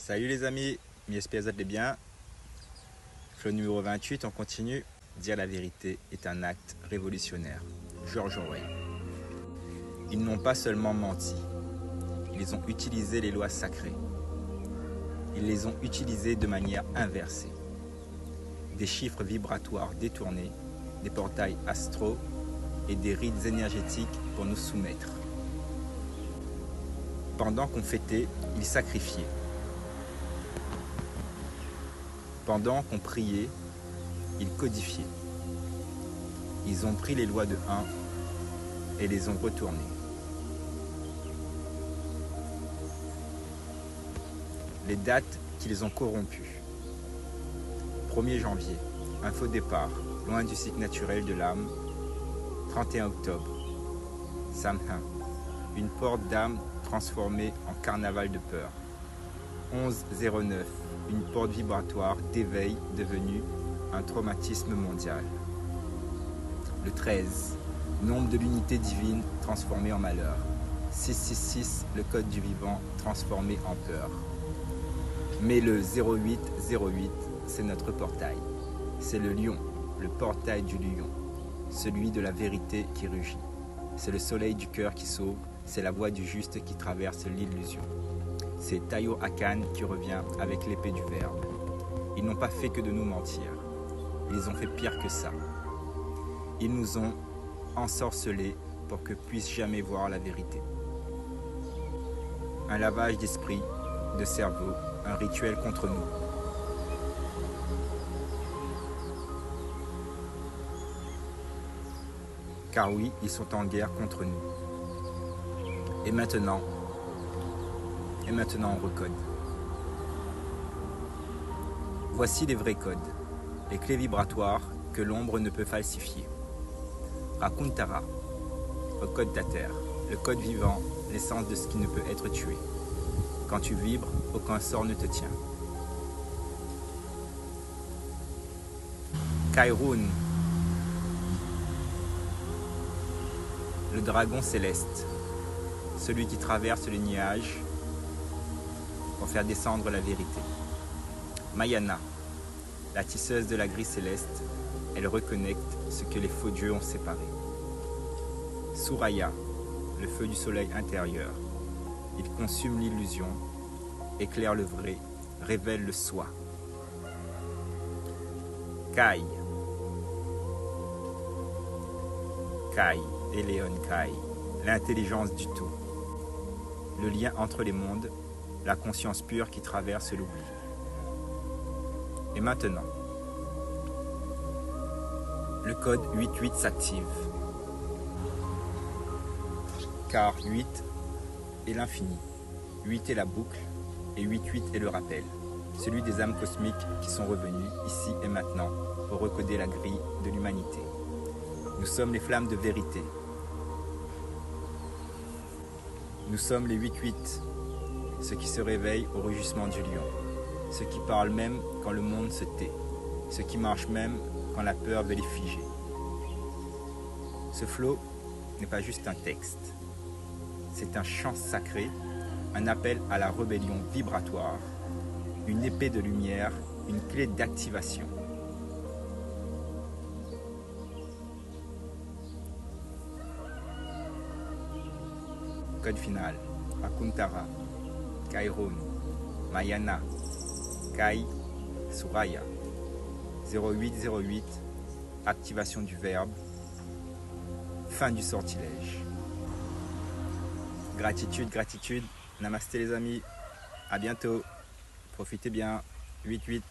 Salut les amis, j'espère que vous allez bien. Flow numéro 28, on continue. Dire la vérité est un acte révolutionnaire. George Orwell. Ils n'ont pas seulement menti, ils ont utilisé les lois sacrées. Ils les ont utilisées de manière inversée. Des chiffres vibratoires détournés, des portails astraux et des rites énergétiques pour nous soumettre. Pendant qu'on fêtait, ils sacrifiaient. Pendant qu'on priait, ils codifiaient. Ils ont pris les lois de 1 et les ont retournées. Les dates qu'ils ont corrompues. 1er janvier, un faux départ, loin du cycle naturel de l'âme. 31 octobre, Samhain, une porte d'âme transformée en carnaval de peur. 11-09, une porte vibratoire d'éveil devenue un traumatisme mondial. Le 13, nombre de l'unité divine transformé en malheur. 666, le code du vivant transformé en peur. Mais le 0808, c'est notre portail. C'est le lion, le portail du lion, celui de la vérité qui rugit. C'est le soleil du cœur qui sauve, c'est la voie du juste qui traverse l'illusion. C'est Tayo Akan qui revient avec l'épée du Verbe. Ils n'ont pas fait que de nous mentir. Ils ont fait pire que ça. Ils nous ont ensorcelés pour que puissent jamais voir la vérité. Un lavage d'esprit, de cerveau, un rituel contre nous. Car oui, ils sont en guerre contre nous. Et maintenant on recode. Voici les vrais codes, les clés vibratoires que l'ombre ne peut falsifier. Rakuntara, recode ta terre, le code vivant, l'essence de ce qui ne peut être tué. Quand tu vibres, aucun sort ne te tient. Kairun, le dragon céleste, celui qui traverse les nuages pour faire descendre la vérité. Mayana, la tisseuse de la grille céleste, elle reconnecte ce que les faux dieux ont séparé. Suraya, le feu du soleil intérieur, il consume l'illusion, éclaire le vrai, révèle le soi. Kai, Eleon Kai, l'intelligence du tout, le lien entre les mondes, la conscience pure qui traverse l'oubli. Et maintenant, le code 88 s'active. Car 8 est l'infini, 8 est la boucle et 88 est le rappel, celui des âmes cosmiques qui sont revenues ici et maintenant pour recoder la grille de l'humanité. Nous sommes les flammes de vérité. Nous sommes les 8-8, ceux qui se réveillent au rugissement du lion, ceux qui parlent même quand le monde se tait, ceux qui marchent même quand la peur veut les figer. Ce flow n'est pas juste un texte, c'est un chant sacré, un appel à la rébellion vibratoire, une épée de lumière, une clé d'activation. Code final, Rakuntara, Kairun, Mayana, Kai, Suraya. 0808, activation du verbe, fin du sortilège. Gratitude, gratitude, namasté les amis, à bientôt, profitez bien, 8-8.